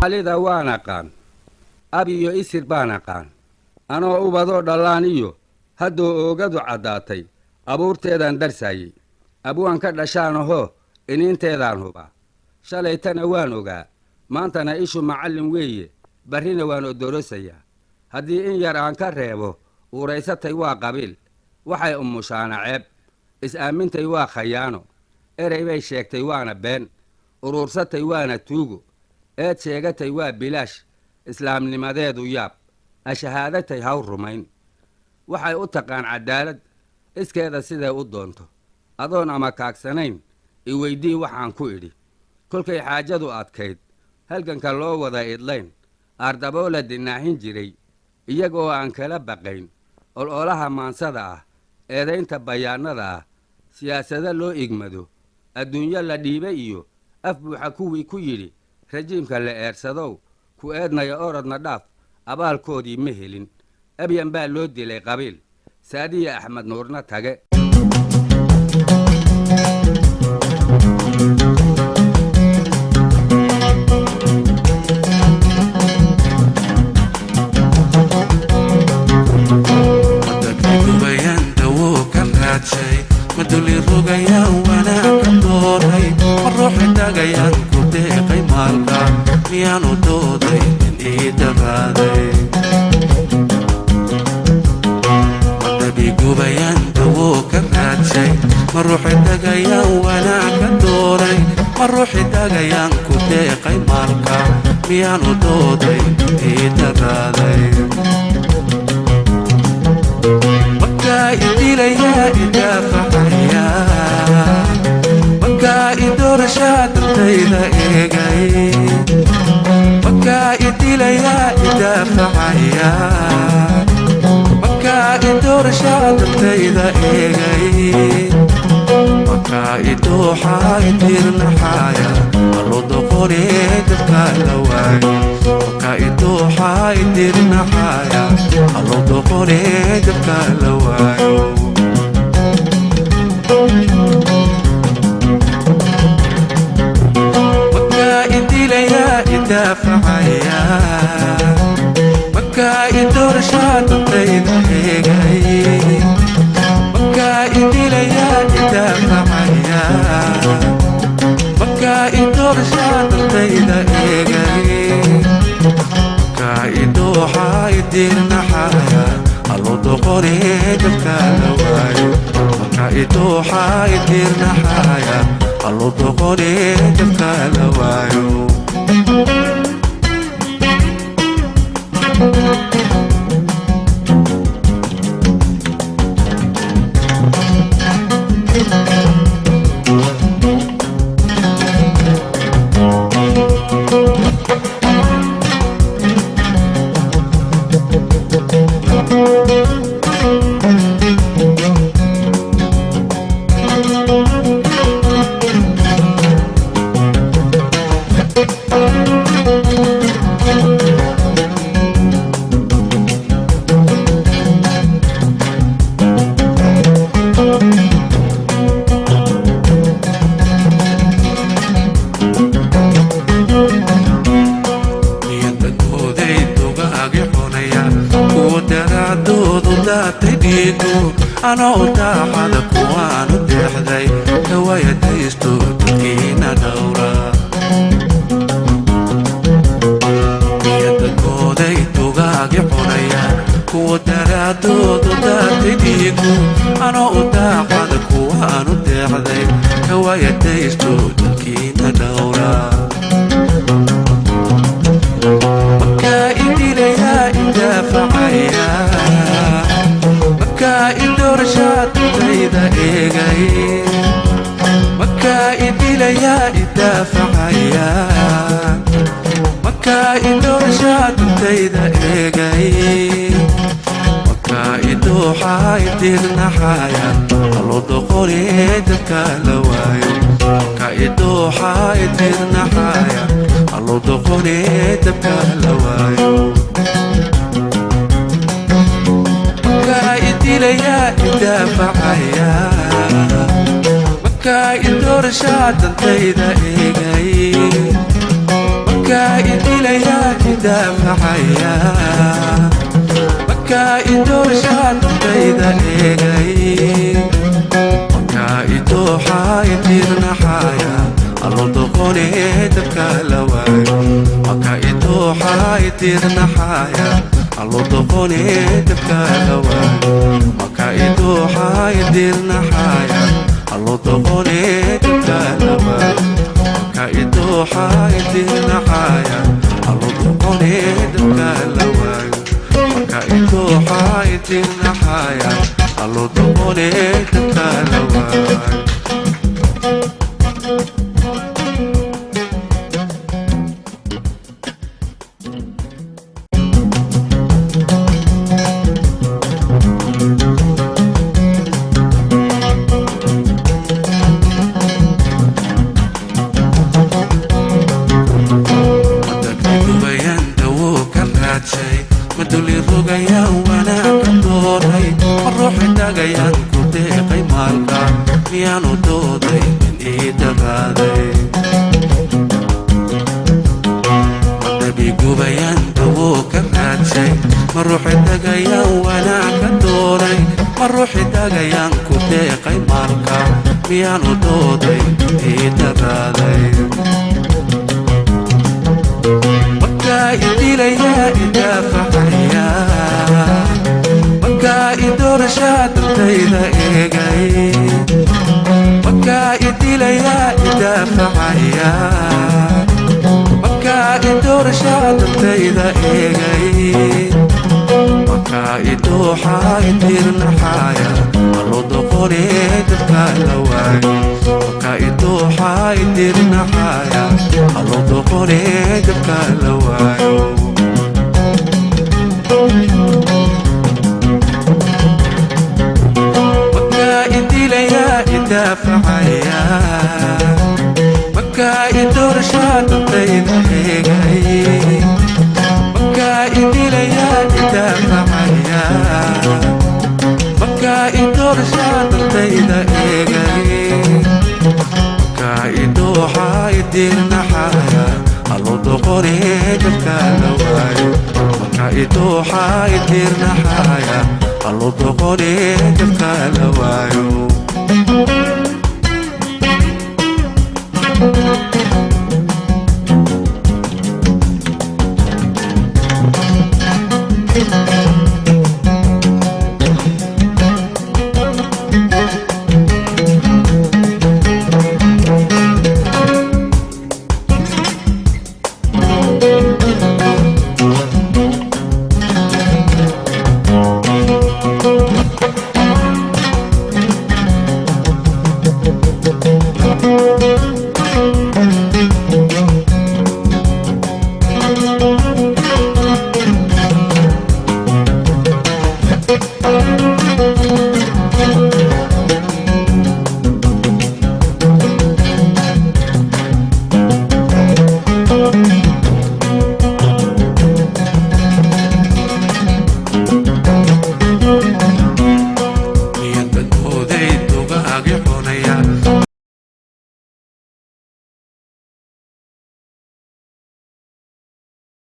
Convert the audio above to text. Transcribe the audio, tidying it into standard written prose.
halida waana qaan abiyo isir baana qaan anoo ubadoo dhallaaniyo haddoo oogadu caddaatay abuurteedaan darsaayey abwaan ka dhashaanahoo iniinteedaan hubaa shalaytana waan ogaa maantana ishu macallin weeye barrina waan odorosayaa haddii in yar aan ka reebo uuraysatay waa qabiil waxay umushaana ceeb is-aamintay waa khayaano erey bay sheegtay waana been uruursatay waana tuugo eed sheegatay waa bilaash islaamnimadeedu yaab ashahaadatay haw rumayn waxay u taqaan caddaalad iskeeda siday u doonto adoon ama kaagsanayn i weydii waxaan ku idhi kolkay xaajadu adkayd halganka loo wada idlayn aardaboo la dinaahin jiray iyagoo aan kala baqayn ololaha maansada ah eedaynta bayaannada ah siyaasado loo igmado adduunyo la dhiibay iyo af buuxa kuwii ku yidhi rajiimka la eersadow ku eednaya orodna dhaaf abaalkoodii ma helin abyan baa loo dilay qabiil saadiya axmed nuurna tage maduli rogayaan wanaagka dooray maruuxi tagayaan ku deeqay maalka miyaanu dooday in ii daraaday madabigubayaan dawoo ka raadshay maruuxi tagayaan wanaagka dooray maruuxi tagayaan ku deeqay maalka miyaanu dooday in ii daraaday idilaya idafacaya markaa idoorashaadantayda eegay markaa idilaya idafacaya markaa idoorashaadantayda eegay markaa idooxaa idirnaxaaya allodoqore dabka la waayo markaa idooxaa idirnaxaaya allodoqore dabka la waayo markaa idilaya idafacaya markaa idoorashaadantayda eegay markaa idilaya idafacaya markaa idoorashaadantayda eegay markaa idooxaa idirnaxaya allodoqore dabka la waayo markaa idooxaa idirnaxaya allodoqore dabka la waayo anoo daaxada kuwaanu deexday hawayadaysto dadkiina dhowra niyadakooday dugaagi cunayaan kuwa daraadoodu daatay dhiigu anoo daaxada kuwaanu deexday hawayadaysto dadkiina dhowra markaa idilaya idafacaya markaa idoorashaadantayda eegay markaa idilaya idafacaya markaa idoorashaadantayda eegay markaa idooxaa idirnaxaya allodoqore dabka la waayo markaa idooxaa idirnaxaya allodoqore dabka la waayo idilaya idafacaya markaa idoorashaadantayda eegay markaa idilaya dilaya idafacaya markaa idoorshaadayda eegay markaa idooxaa idirnaxaya allo doqone dabka la waayo markaa idooxaa idirnaxaya allo doqone dabka la waayo markaa idooxaa idirnaxaya allo doqone dabka la waayo markaa idooxaa idirnaxaya allo doqone dabka la waayo markaa idooxaa idirnaxaya allo doqone dabka la waayo maduli rogaya wanaagka dooray ruuxi tagayaan ku deeqay maalka miyaanu dooday in ii dagaaday madabigubayaan dawoo ka raadshay ma ruuxi tagayaan wanaagka dooray ma ruuxi tagayaan ku deeqay maalka miyaanu dooday in ii dagaaday idilaya idafacaya markaa idoorshaadayda eegay markaa idilaya idafacaya markaa idoorshaadayda eegay markaa idooxaa idirnaxaya allo doqone dabka la waayo markaa idooxaa idirnaxaya allo doqone dabka la waayo markaa idilaya idafacaya markaa idoorshaadayda eegay markaa idilaya idafacaya markaa idoorshaadayda eegay markaa idooxaa idirnaxaya allo doqone dabka la waayo markaa idooxaa idirnaxaya allo doqone dabka la waayo